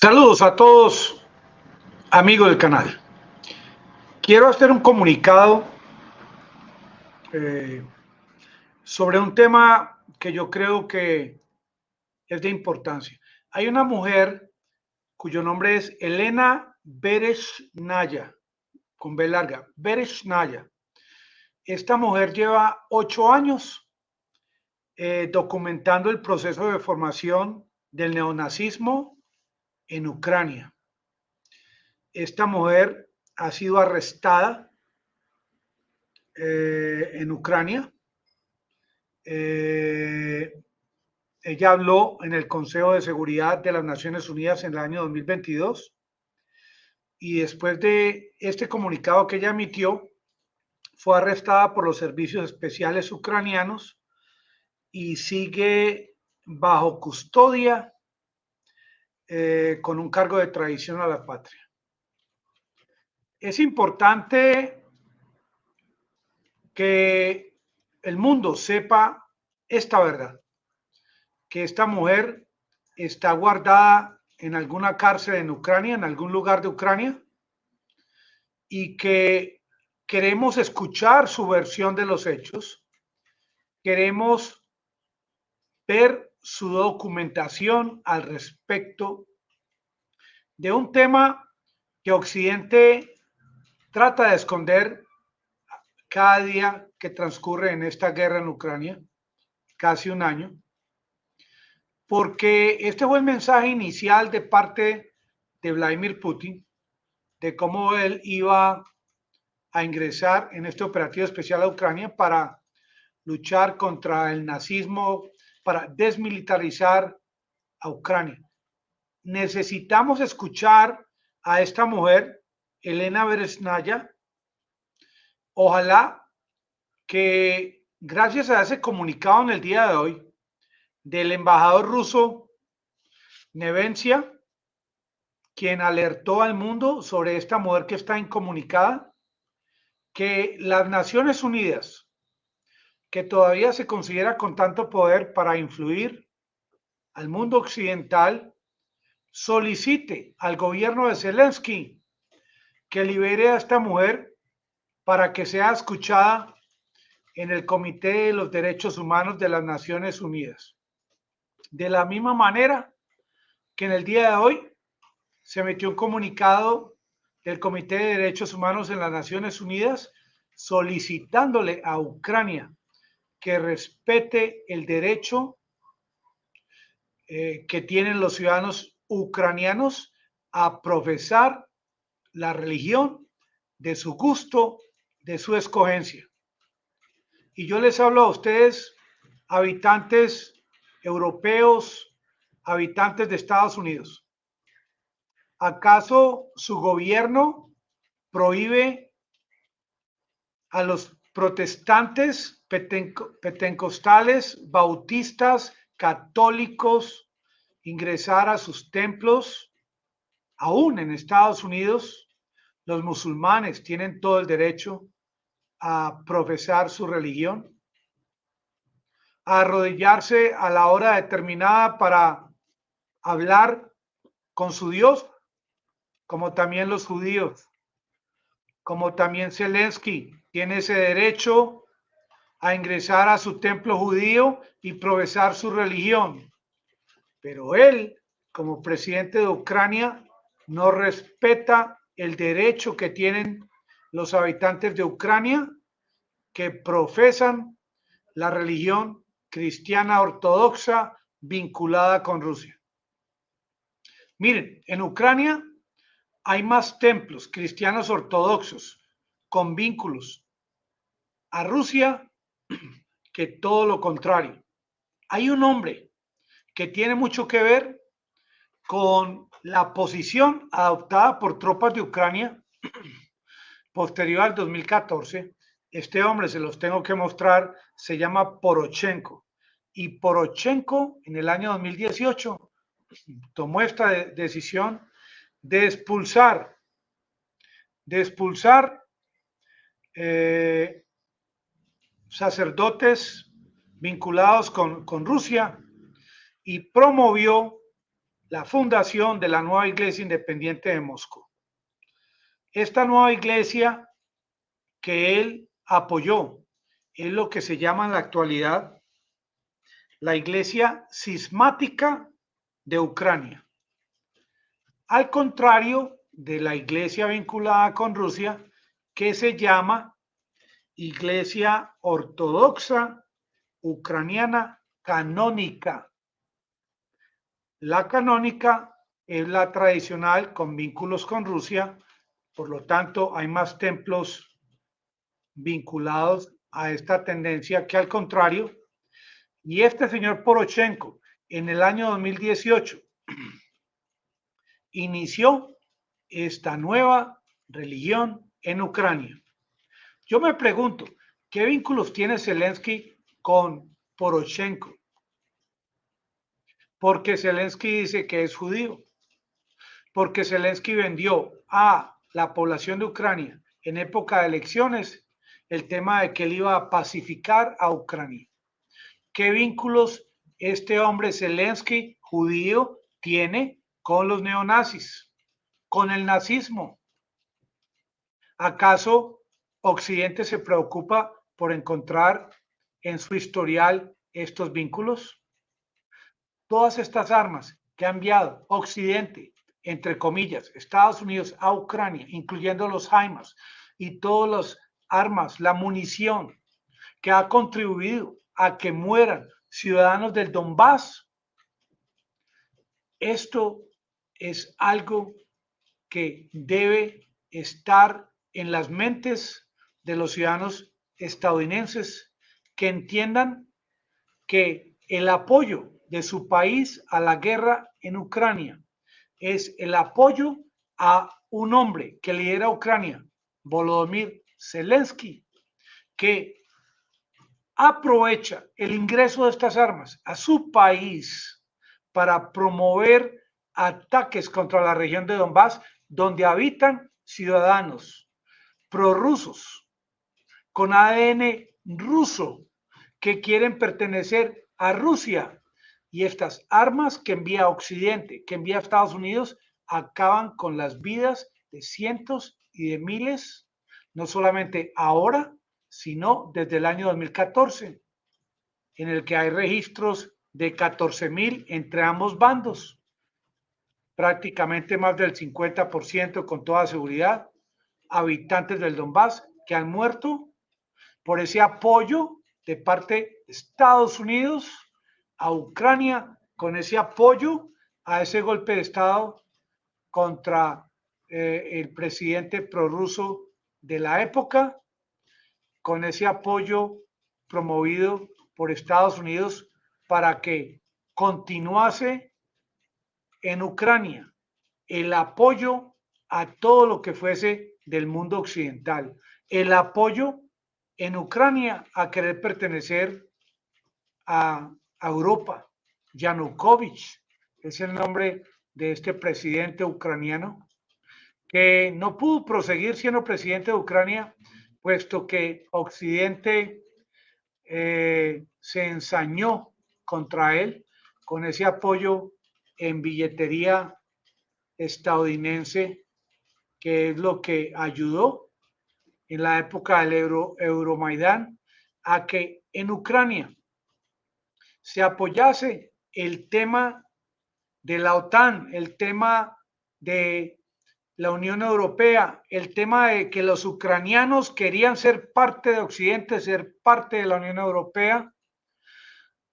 Saludos a todos, amigos del canal. Quiero hacer un comunicado eh, sobre un tema que yo creo que es de importancia. Hay una mujer cuyo nombre es Elena Bereshnaya, con B larga, Bereshnaya. Esta mujer lleva 8 años documentando el proceso de formación del neonazismo en Ucrania. Esta mujer ha sido arrestada en Ucrania. Eh, Ella habló en el Consejo de Seguridad de las Naciones Unidas en el año 2022 y después de este comunicado que ella emitió, fue arrestada por los servicios especiales ucranianos y sigue bajo custodia con un cargo de traición a la patria. Es importante que el mundo sepa esta verdad, que esta mujer está guardada en alguna cárcel en Ucrania, en algún lugar de Ucrania, y que queremos escuchar su versión de los hechos, queremos ver su documentación al respecto de un tema que Occidente trata de esconder cada día que transcurre en esta guerra en Ucrania, casi un año, porque este fue el mensaje inicial de parte de Vladimir Putin, de cómo él iba a ingresar en este operativo especial a Ucrania para luchar contra el nazismo, para desmilitarizar a Ucrania. Necesitamos escuchar a esta mujer, Elena Beresnaya. Ojalá que gracias a ese comunicado en el día de hoy del embajador ruso Nevencia, quien alertó al mundo sobre esta mujer que está incomunicada, que las Naciones Unidas, que todavía se considera con tanto poder para influir al mundo occidental, solicite al gobierno de Zelensky que libere a esta mujer para que sea escuchada en el Comité de los Derechos Humanos de las Naciones Unidas. De la misma manera que en el día de hoy se emitió un comunicado del Comité de Derechos Humanos en las Naciones Unidas solicitándole a Ucrania que respete el derecho que tienen los ciudadanos ucranianos a profesar la religión de su gusto, de su escogencia. Y yo les hablo a ustedes, habitantes europeos, habitantes de Estados Unidos. ¿Acaso su gobierno prohíbe a los protestantes, pentecostales, bautistas, católicos ingresar a sus templos? Aún en Estados Unidos, los musulmanes tienen todo el derecho a profesar su religión, a arrodillarse a la hora determinada para hablar con su Dios, como también los judíos, como también Zelensky tiene ese derecho a ingresar a su templo judío y profesar su religión. Pero él, como presidente de Ucrania, no respeta el derecho que tienen los habitantes de Ucrania que profesan la religión cristiana ortodoxa vinculada con Rusia. Miren, en Ucrania hay más templos cristianos ortodoxos con vínculos a Rusia que todo lo contrario. Hay un hombre que tiene mucho que ver con la posición adoptada por tropas de Ucrania posterior al 2014. Este hombre, se los tengo que mostrar, se llama Poroshenko. Y Poroshenko en el año 2018 tomó esta decisión de expulsar sacerdotes vinculados con Rusia y promovió la fundación de la nueva iglesia independiente de Moscú. Esta nueva iglesia que él apoyó es lo que se llama en la actualidad la Iglesia Cismática de Ucrania. Al contrario de la iglesia vinculada con Rusia, que se llama Iglesia Ortodoxa Ucraniana Canónica. La canónica es la tradicional con vínculos con Rusia, por lo tanto hay más templos vinculados a esta tendencia que al contrario. Y este señor Poroshenko en el año 2018 inició esta nueva religión en Ucrania. Yo me pregunto, ¿qué vínculos tiene Zelensky con Poroshenko? Porque Zelensky dice que es judío, porque Zelensky vendió a la población de Ucrania en época de elecciones el tema de que él iba a pacificar a Ucrania. ¿Qué vínculos este hombre Zelensky, judío, tiene con los neonazis, con el nazismo? ¿Acaso Occidente se preocupa por encontrar en su historial estos vínculos? Todas estas armas que ha enviado Occidente, entre comillas, Estados Unidos a Ucrania, incluyendo los HIMARS y todas las armas, la munición que ha contribuido a que mueran ciudadanos del Donbass, esto es algo que debe estar en las mentes de los ciudadanos estadounidenses que entiendan que el apoyo de su país a la guerra en Ucrania es el apoyo a un hombre que lidera Ucrania, Volodymyr Zelensky, que aprovecha el ingreso de estas armas a su país para promover ataques contra la región de Donbass, donde habitan ciudadanos prorrusos con ADN ruso que quieren pertenecer a Rusia. Y estas armas que envía Occidente, que envía a Estados Unidos, acaban con las vidas de cientos y de miles, no solamente ahora, sino desde el año 2014, en el que hay registros de 14,000 entre ambos bandos, prácticamente más del 50% con toda seguridad, habitantes del Donbass que han muerto por ese apoyo de parte de Estados Unidos a Ucrania, con ese apoyo a ese golpe de Estado contra el presidente prorruso de la época, con ese apoyo promovido por Estados Unidos para que continuase en Ucrania el apoyo a todo lo que fuese del mundo occidental, el apoyo en Ucrania a querer pertenecer a Europa. Yanukovych es el nombre de este presidente ucraniano que no pudo proseguir siendo presidente de Ucrania, puesto que Occidente se ensañó contra él con ese apoyo en billetería estadounidense, que es lo que ayudó en la época del Euromaidán a que en Ucrania se apoyase el tema de la OTAN, el tema de la Unión Europea, el tema de que los ucranianos querían ser parte de Occidente, ser parte de la Unión Europea,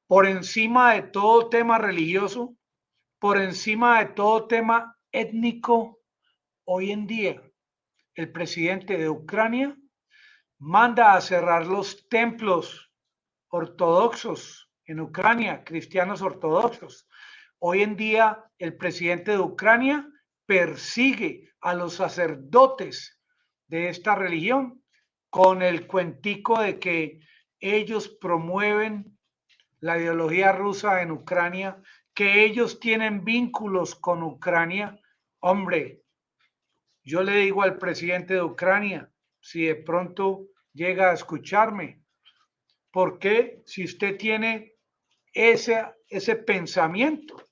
por encima de todo tema religioso, por encima de todo tema étnico. Hoy en día, el presidente de Ucrania manda a cerrar los templos ortodoxos en Ucrania, cristianos ortodoxos. Hoy en día, el presidente de Ucrania persigue a los sacerdotes de esta religión con el cuentico de que ellos promueven la ideología rusa en Ucrania, que ellos tienen vínculos con Ucrania. Hombre, yo le digo al presidente de Ucrania, si de pronto llega a escucharme, ¿por qué si usted tiene ese pensamiento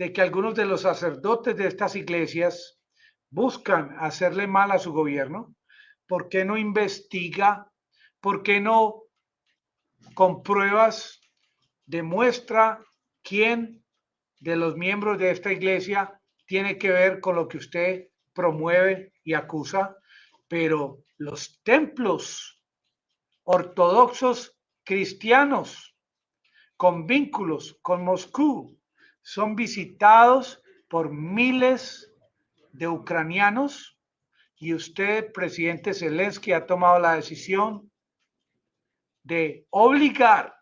de que algunos de los sacerdotes de estas iglesias buscan hacerle mal a su gobierno? ¿Por qué no investiga? ¿Por qué no con pruebas demuestra quién de los miembros de esta iglesia tiene que ver con lo que usted promueve y acusa? Pero los templos ortodoxos cristianos con vínculos con Moscú son visitados por miles de ucranianos y usted, presidente Zelensky, ha tomado la decisión de obligar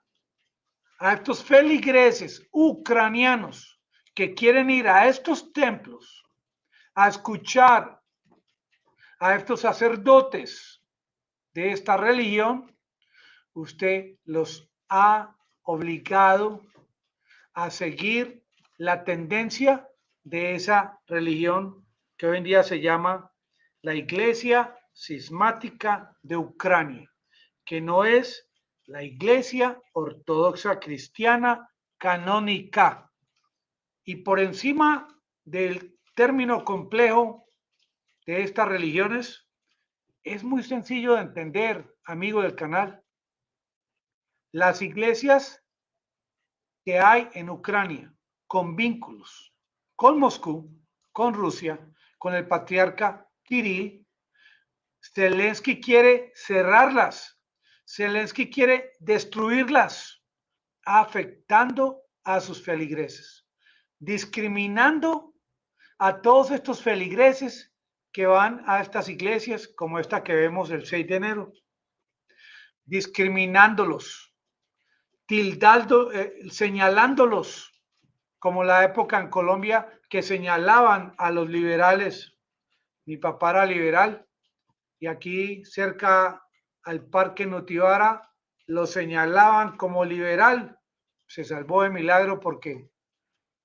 a estos feligreses ucranianos que quieren ir a estos templos a escuchar a estos sacerdotes de esta religión. Usted los ha obligado a seguir la tendencia de esa religión que hoy en día se llama la Iglesia Cismática de Ucrania, que no es la Iglesia Ortodoxa Cristiana Canónica. Y por encima del término complejo de estas religiones, es muy sencillo de entender, amigo del canal. Las iglesias que hay en Ucrania con vínculos con Moscú, con Rusia, con el patriarca Kirill, Zelensky quiere cerrarlas, Zelensky quiere destruirlas, afectando a sus feligreses, discriminando a todos estos feligreses que van a estas iglesias como esta que vemos el 6 de enero, discriminándolos, señalándolos, como la época en Colombia que señalaban a los liberales. Mi papá era liberal y aquí cerca al Parque Notivara lo señalaban como liberal. Se salvó de milagro porque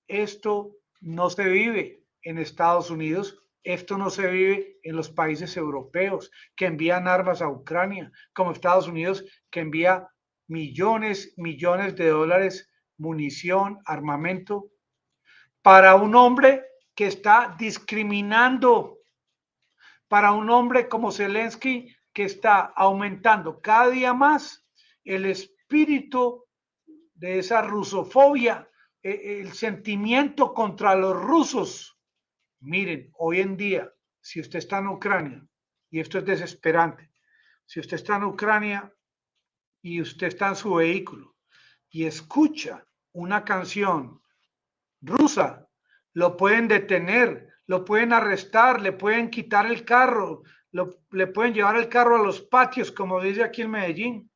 esto no se vive en Estados Unidos, esto no se vive en los países europeos que envían armas a Ucrania, como Estados Unidos que envía millones de dólares, munición, armamento, para un hombre que está discriminando, para un hombre como Zelensky que está aumentando cada día más el espíritu de esa rusofobia, el sentimiento contra los rusos. Miren, hoy en día, si usted está en Ucrania, y esto es desesperante, si usted está en Ucrania y usted está en su vehículo y escucha una canción rusa, lo pueden detener, lo pueden arrestar, le pueden quitar el carro, le pueden llevar el carro a los patios, como dice aquí en Medellín.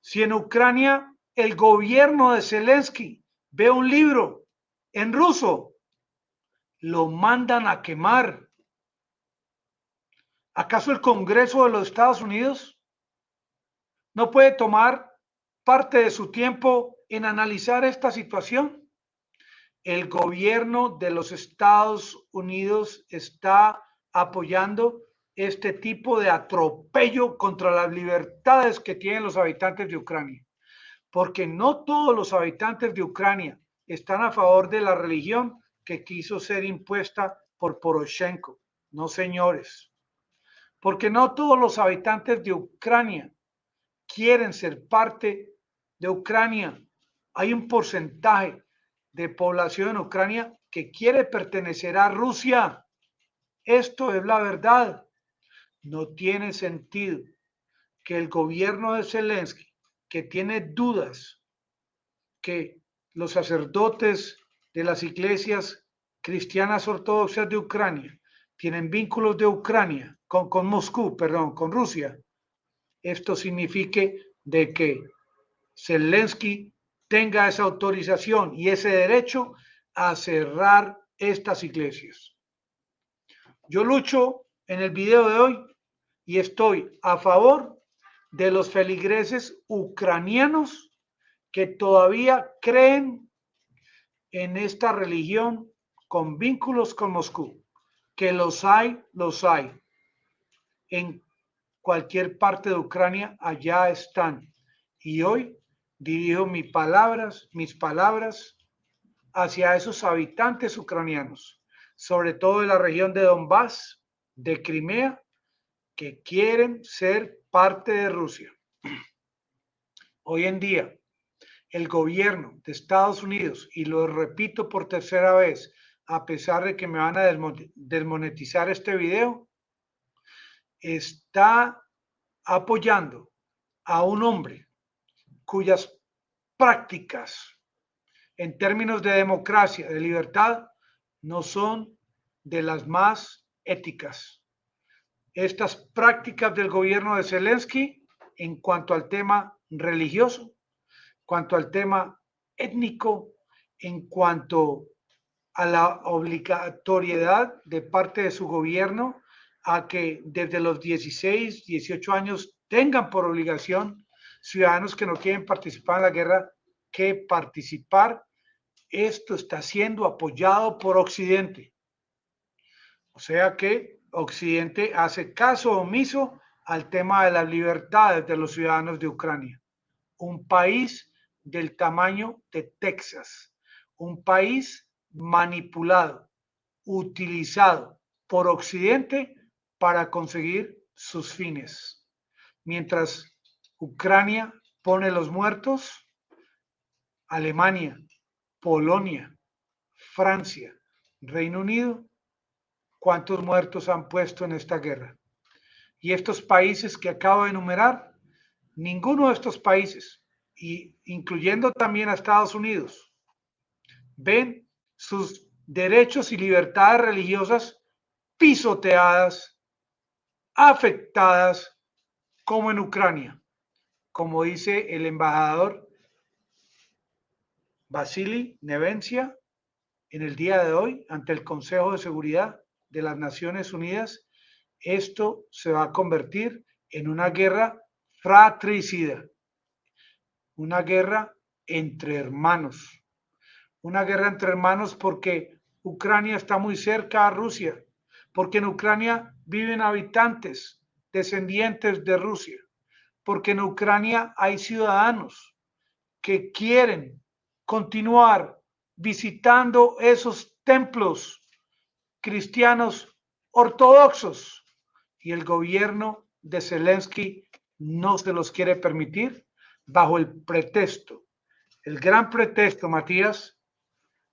Si en Ucrania el gobierno de Zelensky ve un libro en ruso, lo mandan a quemar. ¿Acaso el Congreso de los Estados Unidos no puede tomar parte de su tiempo en analizar esta situación? El gobierno de los Estados Unidos está apoyando este tipo de atropello contra las libertades que tienen los habitantes de Ucrania, porque no todos los habitantes de Ucrania están a favor de la religión que quiso ser impuesta por Poroshenko. No, señores, porque no todos los habitantes de Ucrania quieren ser parte de Ucrania. Hay un porcentaje de población en Ucrania que quiere pertenecer a Rusia. Esto es la verdad. No tiene sentido que el gobierno de Zelensky, que tiene dudas que los sacerdotes de las iglesias cristianas ortodoxas de Ucrania tienen vínculos de Ucrania con Moscú, perdón, con Rusia, esto signifique de que Zelensky tenga esa autorización y ese derecho a cerrar estas iglesias. Yo lucho en el video de hoy y estoy a favor de los feligreses ucranianos que todavía creen en esta religión con vínculos con Moscú, que los hay. En cualquier parte de Ucrania, allá están. Y hoy dirijo mis palabras hacia esos habitantes ucranianos, sobre todo de la región de Donbass, de Crimea, que quieren ser parte de Rusia. Hoy en día, el gobierno de Estados Unidos, y lo repito por tercera vez, a pesar de que me van a desmonetizar este video, está apoyando a un hombre cuyas prácticas en términos de democracia, de libertad, no son de las más éticas. Estas prácticas del gobierno de Zelensky en cuanto al tema religioso, cuanto al tema étnico, en cuanto a la obligatoriedad de parte de su gobierno a que desde los 16, 18 años tengan por obligación ciudadanos que no quieren participar en la guerra que participar. Esto está siendo apoyado por Occidente. O sea que Occidente hace caso omiso al tema de las libertades de los ciudadanos de Ucrania. Un país del tamaño de Texas, un país manipulado, utilizado por Occidente para conseguir sus fines. Mientras Ucrania pone los muertos, Alemania, Polonia, Francia, Reino Unido, ¿cuántos muertos han puesto en esta guerra? Y estos países que acabo de enumerar, ninguno de estos países, y incluyendo también a Estados Unidos, ven sus derechos y libertades religiosas pisoteadas, afectadas, como en Ucrania, como dice el embajador Vasily Nevencia en el día de hoy ante el Consejo de Seguridad de las Naciones Unidas. Esto se va a convertir en una guerra fratricida, una guerra entre hermanos, una guerra entre hermanos porque Ucrania está muy cerca a Rusia, porque en Ucrania viven habitantes descendientes de Rusia, porque en Ucrania hay ciudadanos que quieren continuar visitando esos templos cristianos ortodoxos y el gobierno de Zelensky no se los quiere permitir bajo el pretexto, el gran pretexto, Matías,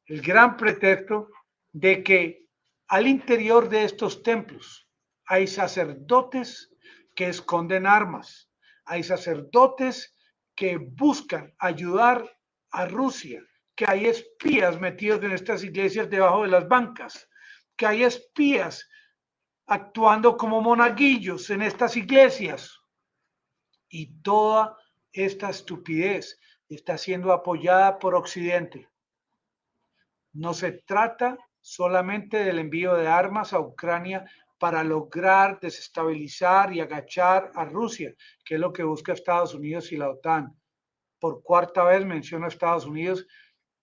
el gran pretexto de que al interior de estos templos hay sacerdotes que esconden armas, hay sacerdotes que buscan ayudar a Rusia, que hay espías metidos en estas iglesias debajo de las bancas, que hay espías actuando como monaguillos en estas iglesias. Y toda esta estupidez está siendo apoyada por Occidente. No se trata solamente del envío de armas a Ucrania para lograr desestabilizar y agachar a Rusia, que es lo que busca Estados Unidos y la OTAN. Por cuarta vez menciono a Estados Unidos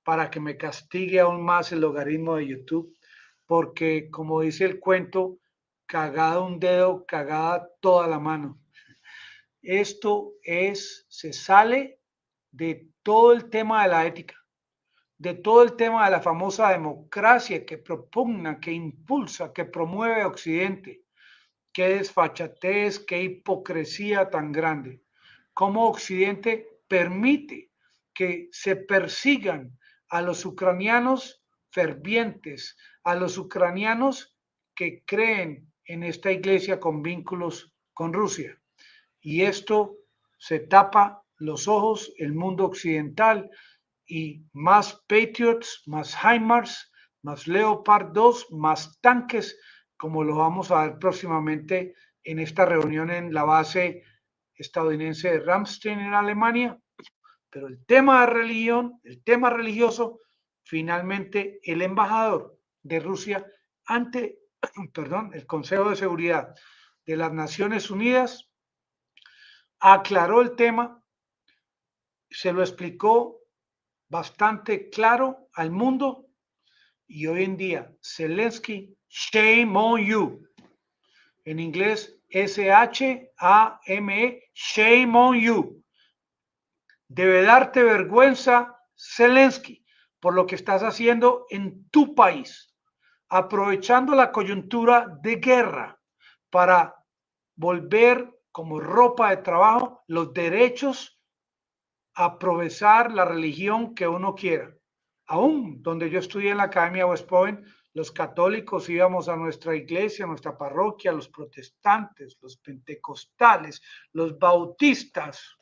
para que me castigue aún más el logaritmo de YouTube, porque como dice el cuento, cagada un dedo, cagada toda la mano. Esto se sale de todo el tema de la ética, de todo el tema de la famosa democracia que propugna, que impulsa, que promueve Occidente. Qué desfachatez, qué hipocresía tan grande. Cómo Occidente permite que se persigan a los ucranianos fervientes, a los ucranianos que creen en esta iglesia con vínculos con Rusia. Y esto se tapa los ojos el mundo occidental y más Patriots, más HIMARS, más Leopard 2, más tanques, como lo vamos a ver próximamente en esta reunión en la base estadounidense de Ramstein en Alemania. Pero el tema de religión, el tema religioso, finalmente el embajador de Rusia ante, el Consejo de Seguridad de las Naciones Unidas aclaró el tema, se lo explicó bastante claro al mundo y hoy en día Zelensky, shame on you. En inglés, S-H-A-M-E, shame on you. Debe darte vergüenza, Zelensky, por lo que estás haciendo en tu país, aprovechando la coyuntura de guerra para volver como ropa de trabajo los derechos, aprovechar la religión que uno quiera. Aún donde yo estudié en la Academia West Point, los católicos íbamos a nuestra iglesia, a nuestra parroquia, los protestantes, los pentecostales, los bautistas,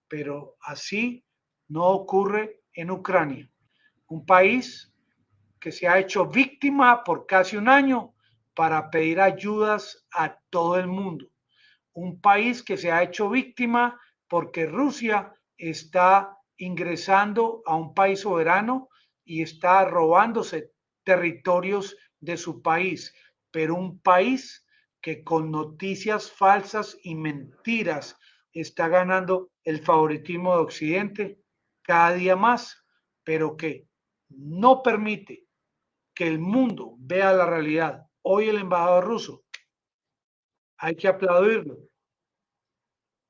pero así no ocurre en Ucrania, un país que se ha hecho víctima por casi un año para pedir ayudas a todo el mundo, un país que se ha hecho víctima porque Rusia está ingresando a un país soberano y está robándose territorios de su país, pero un país que con noticias falsas y mentiras está ganando el favoritismo de Occidente cada día más, pero que no permite que el mundo vea la realidad. Hoy el embajador ruso, hay que aplaudirlo,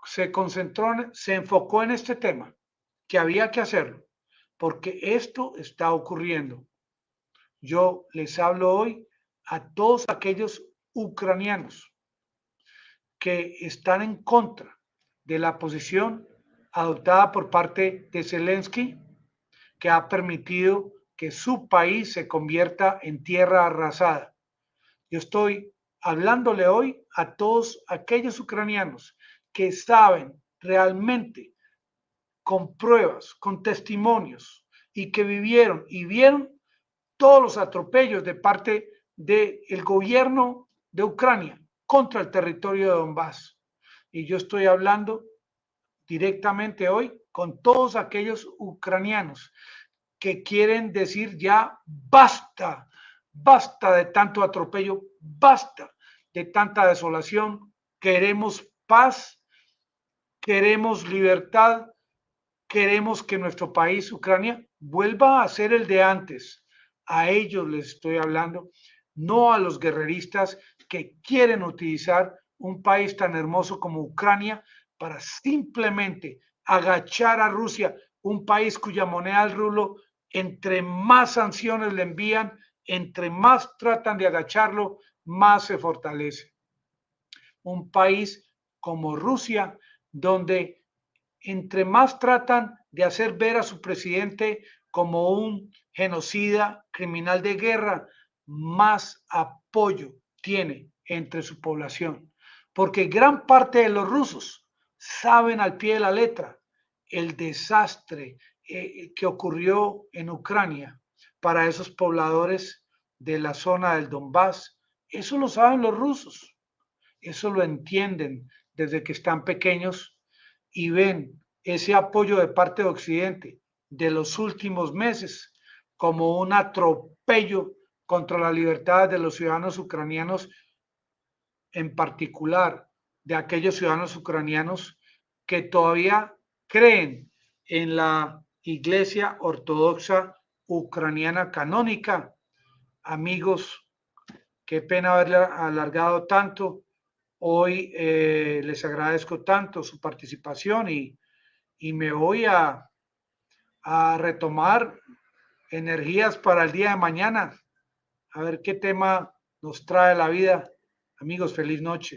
se concentró, se enfocó en este tema, que había que hacerlo, porque esto está ocurriendo. Yo les hablo hoy a todos aquellos ucranianos que están en contra de la posición adoptada por parte de Zelensky, que ha permitido que su país se convierta en tierra arrasada. Yo estoy hablándole hoy a todos aquellos ucranianos que saben realmente con pruebas, con testimonios y que vivieron y vieron todos los atropellos de parte del gobierno de Ucrania contra el territorio de Donbass. Y yo estoy hablando directamente hoy con todos aquellos ucranianos que quieren decir ya basta, basta de tanto atropello, basta de tanta desolación, queremos paz, queremos libertad, queremos que nuestro país, Ucrania, vuelva a ser el de antes. A ellos les estoy hablando, no a los guerreristas que quieren utilizar un país tan hermoso como Ucrania para simplemente agachar a Rusia, un país cuya moneda el rublo, entre más sanciones le envían, entre más tratan de agacharlo, más se fortalece. Un país como Rusia, donde entre más tratan de hacer ver a su presidente como un genocida, criminal de guerra, más apoyo tiene entre su población. Porque gran parte de los rusos saben al pie de la letra el desastre que ocurrió en Ucrania para esos pobladores de la zona del Donbass. Eso lo saben los rusos, eso lo entienden desde que están pequeños y ven ese apoyo de parte de Occidente de los últimos meses como un atropello contra la libertad de los ciudadanos ucranianos, en particular de aquellos ciudadanos ucranianos que todavía creen en la Iglesia Ortodoxa Ucraniana Canónica. Amigos, qué pena haberle alargado tanto. Hoy les agradezco tanto su participación y me voy a retomar energías para el día de mañana. A ver qué tema nos trae la vida. Amigos, feliz noche.